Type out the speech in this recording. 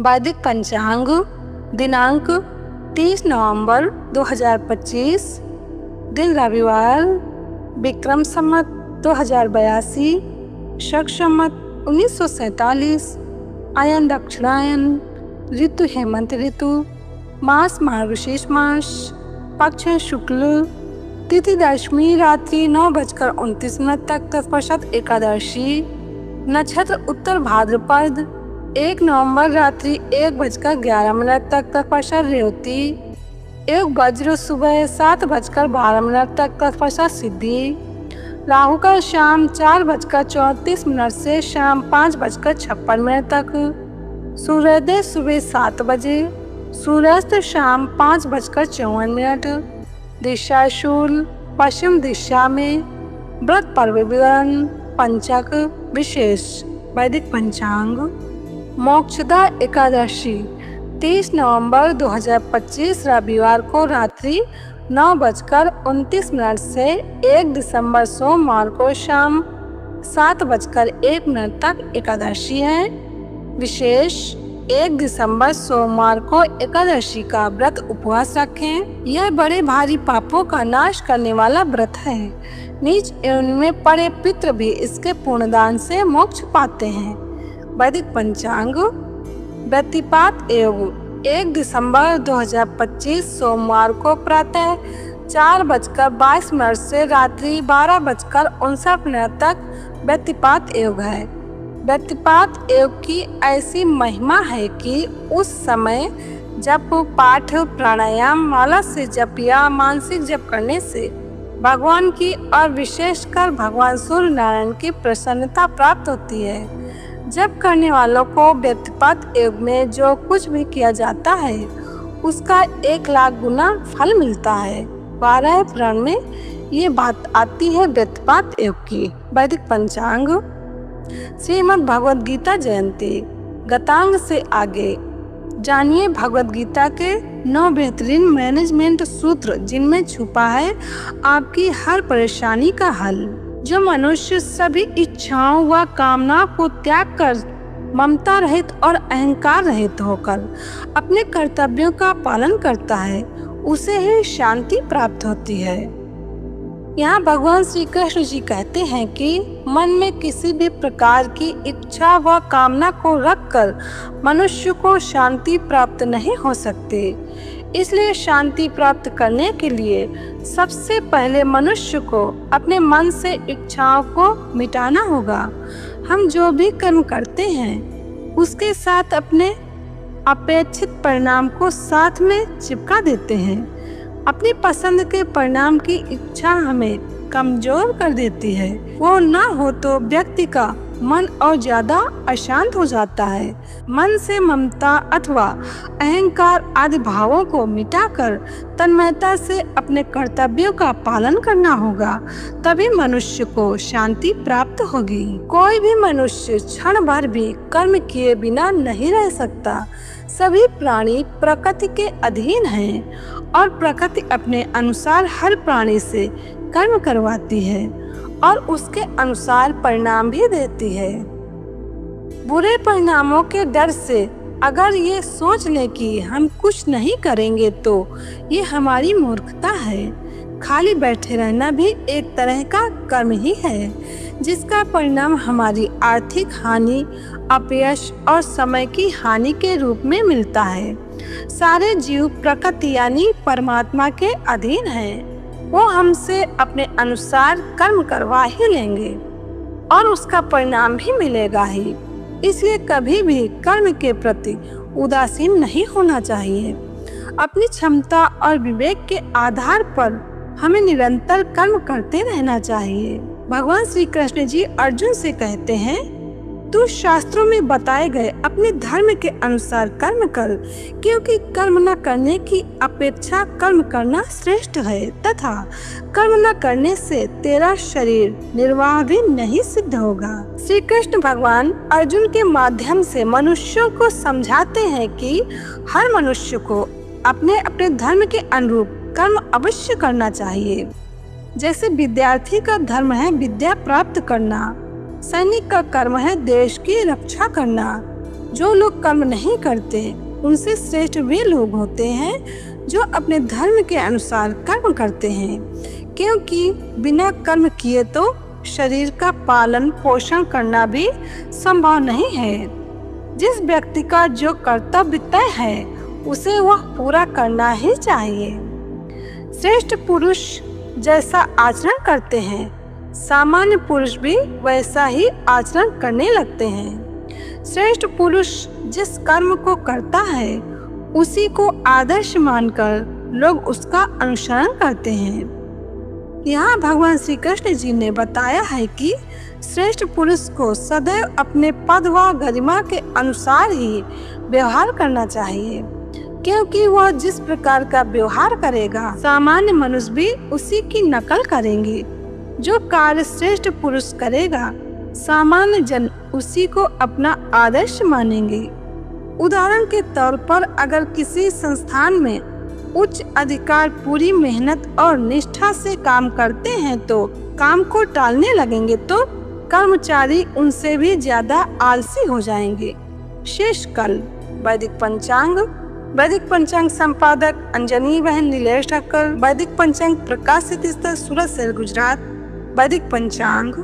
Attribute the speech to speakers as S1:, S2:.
S1: वैदिक पंचांग दिनांक 30 नवंबर 2025, दिन रविवार, विक्रम संवत 2082, शक संवत 1947, आयन दक्षिणायन, ऋतु हेमंत ऋतु, मास मार्गशीर्ष मास, पक्ष शुक्ल, तिथि दशमी रात्रि 9:29 तक, तत्पश्चात एकादशी, नक्षत्र उत्तर भाद्रपद, 1 नवंबर रात्रि 1:11 तक, तत्पश्चात रेवती, योग वज्र सुबह 7:12 तक, तत्पश्चात सिद्धि, राहु का शाम 4:34 से शाम 5:56 तक, सूर्योदय सुबह 7 बजे, सूर्यास्त शाम 5:54, दिशा शूल पश्चिम दिशा में, व्रत पर्व विवरण पंचक विशेष। वैदिक पंचांग मोक्षदा एकादशी 30 नवंबर 2025 रविवार को रात्रि 9:29 से 1 दिसंबर सोमवार को शाम 7:01 तक एकादशी है। विशेष 1 दिसंबर सोमवार को एकादशी का व्रत उपवास रखें। यह बड़े भारी पापों का नाश करने वाला व्रत है। नीच एवं में पड़े पितृ भी इसके पूर्णदान से मोक्ष पाते हैं। वैदिक पंचांग व्यतिपात एवं 1 दिसंबर 2025 सोमवार को प्रातः 4:22 से रात्रि 12:59 तक व्यतिपात योग है। व्यतिपात योग की ऐसी महिमा है कि उस समय जप पाठ प्राणायाम माला से जप या मानसिक जप करने से भगवान की और विशेषकर भगवान सूर्य नारायण की प्रसन्नता प्राप्त होती है। जप करने वालों को व्यतिपात योग में जो कुछ भी किया जाता है उसका 1 लाख गुना फल मिलता है। 12 पुराण में ये बात आती है व्यतिपात योग की। वैदिक पंचांग श्रीमद् भगवद गीता जयंती गतांग से आगे जानिए भगवद गीता के 9 बेहतरीन मैनेजमेंट सूत्र जिनमें छुपा है आपकी हर परेशानी का हल। जो मनुष्य सभी इच्छाओं व कामनाओं को त्याग कर ममता रहित और अहंकार रहित होकर अपने कर्तव्यों का पालन करता है उसे ही शांति प्राप्त होती है। यहाँ भगवान श्री कृष्ण जी कहते हैं कि मन में किसी भी प्रकार की इच्छा व कामना को रखकर मनुष्य को शांति प्राप्त नहीं हो सकती। इसलिए शांति प्राप्त करने के लिए सबसे पहले मनुष्य को अपने मन से इच्छाओं को मिटाना होगा। हम जो भी कर्म करते हैं उसके साथ अपने अपेक्षित परिणाम को साथ में चिपका देते हैं। अपनी पसंद के परिणाम की इच्छा हमें कमजोर कर देती है। वो ना हो तो व्यक्ति का मन और ज्यादा अशांत हो जाता है। मन से ममता अथवा अहंकार आदि भावों को मिटाकर तन्मयता से अपने कर्तव्यों का पालन करना होगा, तभी मनुष्य को शांति प्राप्त होगी। कोई भी मनुष्य क्षण भर भी कर्म किए बिना नहीं रह सकता। सभी प्राणी प्रकृति के अधीन हैं और प्रकृति अपने अनुसार हर प्राणी से कर्म करवाती है और उसके अनुसार परिणाम भी देती है। बुरे परिणामों के डर से अगर ये सोच लें कि हम कुछ नहीं करेंगे तो ये हमारी मूर्खता है। खाली बैठे रहना भी एक तरह का कर्म ही है जिसका परिणाम हमारी आर्थिक हानि, अपयश और समय की हानि के रूप में मिलता है। सारे जीव प्रकृति यानी परमात्मा के अधीन हैं। वो हमसे अपने अनुसार कर्म करवा ही लेंगे और उसका परिणाम भी मिलेगा ही। इसलिए कभी भी कर्म के प्रति उदासीन नहीं होना चाहिए। अपनी क्षमता और विवेक के आधार पर हमें निरंतर कर्म करते रहना चाहिए। भगवान श्री कृष्ण जी अर्जुन से कहते हैं, तू शास्त्रों में बताए गए अपने धर्म के अनुसार कर्म कर, क्योंकि कर्म न करने की अपेक्षा कर्म करना श्रेष्ठ है तथा कर्म न करने से तेरा शरीर निर्वाह भी नहीं सिद्ध होगा। श्री कृष्ण भगवान अर्जुन के माध्यम से मनुष्यों को समझाते हैं कि हर मनुष्य को अपने अपने धर्म के अनुरूप कर्म अवश्य करना चाहिए। जैसे विद्यार्थी का धर्म है विद्या प्राप्त करना, सैनिक का कर्म है देश की रक्षा करना, जो लोग कर्म नहीं करते उनसे श्रेष्ठ वे लोग होते हैं जो अपने धर्म के अनुसार कर्म करते हैं, क्योंकि बिना कर्म किए तो शरीर का पालन पोषण करना भी संभव नहीं है। जिस व्यक्ति का जो कर्तव्य तय है उसे वह पूरा करना ही चाहिए। श्रेष्ठ पुरुष जैसा आचरण करते हैं, सामान्य पुरुष भी वैसा ही आचरण करने लगते हैं। श्रेष्ठ पुरुष जिस कर्म को करता है उसी को आदर्श मानकर लोग उसका अनुसरण करते हैं। यहाँ भगवान श्री कृष्ण जी ने बताया है कि श्रेष्ठ पुरुष को सदैव अपने पद व गरिमा के अनुसार ही व्यवहार करना चाहिए, क्योंकि वह जिस प्रकार का व्यवहार करेगा सामान्य मनुष्य भी उसी की नकल करेंगे। जो कार्य श्रेष्ठ पुरुष करेगा सामान्य जन उसी को अपना आदर्श मानेंगे। उदाहरण के तौर पर अगर किसी संस्थान में उच्च अधिकार पूरी मेहनत और निष्ठा से काम करते हैं तो काम को टालने लगेंगे तो कर्मचारी उनसे भी ज्यादा आलसी हो जाएंगे। शेष कल वैदिक पंचांग संपादक अंजनी बहन नीलेश ठाकर, वैदिक पंचांग प्रकाशित स्थल सूरत शहर गुजरात। वैदिक पंचांग।